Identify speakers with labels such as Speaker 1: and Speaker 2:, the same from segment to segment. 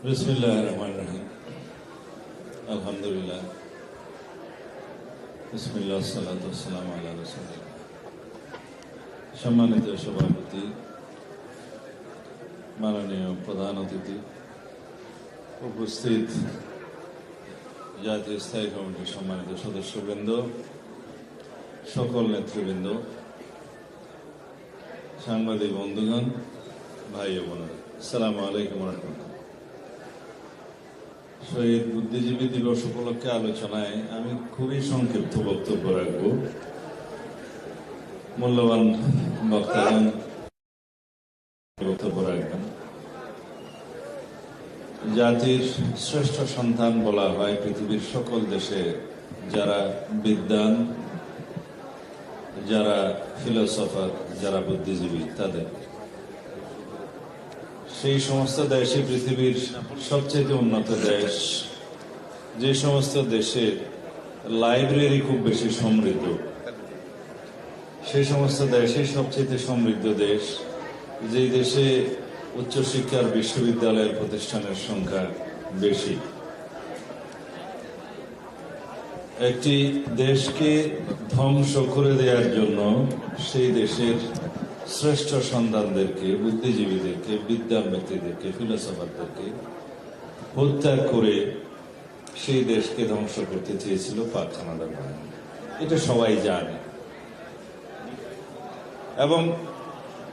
Speaker 1: বিসমিল্লাহির রহমানির রহিম। আলহামদুলিল্লাহ, বিসমিল্লাহ, সালাতু ওয়াসসালামু আলা রাসূলিল্লাহ। সম্মানিত সভাপতি, মাননীয় প্রধান অতিথি, উপস্থিত জাতীয় স্থায়ী কমিটির সম্মানিত সদস্যবৃন্দ, সকল নেতৃবৃন্দ, সাংবাদিক বন্ধুগণ, ভাই ও বোনেরা, আসসালামু আলাইকুম ওয়া রাহমাতুল্লাহ। শহীদ বুদ্ধিজীবী দিবস উপলক্ষে আলোচনায় আমি খুবই সংক্ষিপ্ত বক্তব্য রাখব। মূল্যবান বক্তাগণ বক্তব্য রাখবেন। জাতির শ্রেষ্ঠ সন্তান বলা হয় পৃথিবীর সকল দেশে যারা বিদ্বান, যারা ফিলোসফার, যারা বুদ্ধিজীবী, তাদের। সেই সমস্ত দেশই পৃথিবীর সবচেয়ে উন্নত দেশ, যে সমস্ত দেশের লাইব্রেরি খুব বেশি সমৃদ্ধ, সেই সমস্ত দেশই সবচেয়ে সমৃদ্ধ দেশ, যে দেশে উচ্চশিক্ষার বিশ্ববিদ্যালয়ের প্রতিষ্ঠানের সংখ্যা বেশি। একটি দেশকে ধ্বংস করে দেওয়ার জন্য সেই দেশের শ্রেষ্ঠ সন্তানদেরকে, বুদ্ধিজীবীদেরকে, বিদ্যান ব্যক্তিদেরকে, ফিলোসফারদেরকে হত্যা করে সেই দেশকে ধ্বংস করতে চেয়েছিল পাক হানাদার বাহিনী। এটা সবাই জানে। এবং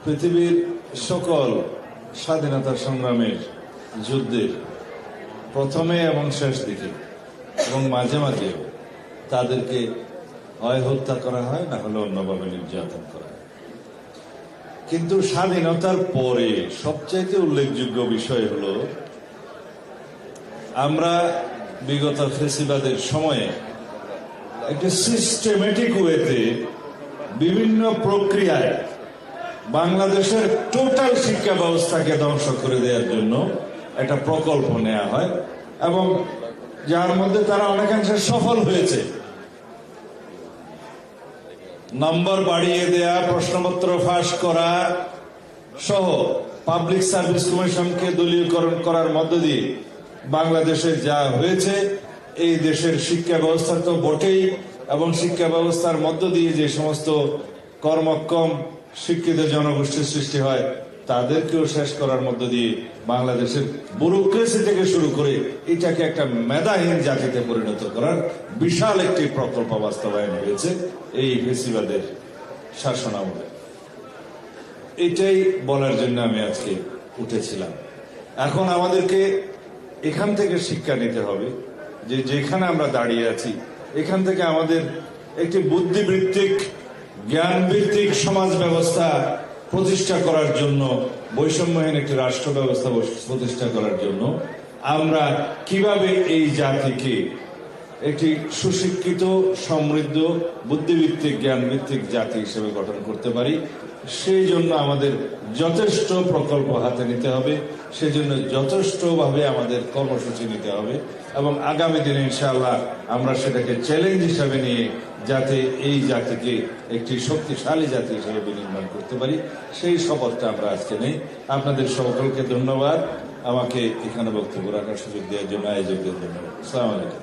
Speaker 1: পৃথিবীর সকল স্বাধীনতা সংগ্রামের যুদ্ধের প্রথমে এবং শেষ দিকে এবং মাঝে মাঝে তাদেরকে হয় হত্যা করা হয়, না হলে অন্যভাবে নির্যাতন করা হয়। কিন্তু স্বাধীনতার পরে সবচাইতে উল্লেখযোগ্য বিষয় হলো আমরা বিগত ফেসিবাদের সময়ে একটি সিস্টেমেটিক ওয়েতে বিভিন্ন প্রক্রিয়ায় বাংলাদেশের টোটাল শিক্ষা ব্যবস্থাকে ধ্বংস করে দেওয়ার জন্য একটা প্রকল্প নেওয়া হয় এবং যার মধ্যে তারা অনেকাংশে সফল হয়েছে। নম্বর বাড়িয়ে দেয়া, প্রশ্নপত্র ফাঁস করা সহ পাবলিক সার্ভিস কমিশনকে দলীয়করণ করার মধ্য দিয়ে বাংলাদেশে যা হয়েছে, এই দেশের শিক্ষা ব্যবস্থা তো বটেই, এবং শিক্ষা ব্যবস্থার মধ্য দিয়ে যে সমস্ত কর্মক্ষম শিক্ষিত জনগোষ্ঠীর সৃষ্টি হয় তাদেরকেও শেষ করার মধ্য দিয়ে বাংলাদেশের ব্যুরোক্রেসি থেকে শুরু করে এটাকে একটা মেধাহীন জাতিতে পরিণত করার বিশাল একটি প্রকল্প বাস্তবায়ন হয়েছে এই ফেসিবাদের শাসনামলে। এটাই বলার জন্য আমি আজকে উঠেছিলাম। এখন আমাদেরকে এখান থেকে শিক্ষা নিতে হবে যে যেখানে আমরা দাঁড়িয়ে আছি এখান থেকে আমাদের একটি বুদ্ধিবৃত্তিক, জ্ঞানভিত্তিক সমাজ ব্যবস্থা প্রতিষ্ঠা করার জন্য, বৈষম্যহীন একটি রাষ্ট্র ব্যবস্থা প্রতিষ্ঠা করার জন্য আমরা কিভাবে এই জাতিকে একটি সুশিক্ষিত, সমৃদ্ধ, বুদ্ধিভিত্তিক, জ্ঞানভিত্তিক জাতি হিসেবে গঠন করতে পারি, সেই জন্য আমাদের যথেষ্ট প্রকল্প হাতে নিতে হবে, সেজন্য যথেষ্টভাবে আমাদের কর্মসূচি নিতে হবে এবং আগামী দিনে ইনশাআল্লাহ আমরা সেটাকে চ্যালেঞ্জ হিসাবে নিয়ে যাতে এই জাতিকে একটি শক্তিশালী জাতি হিসেবে বিনির্মাণ করতে পারি, সেই শপথটা আমরা আজকে নেই। আপনাদের সকলকে ধন্যবাদ আমাকে এখানে বক্তব্য রাখার সুযোগ দেওয়ার জন্য, আয়োজকদের ধন্যবাদ। আসসালামু আলাইকুম।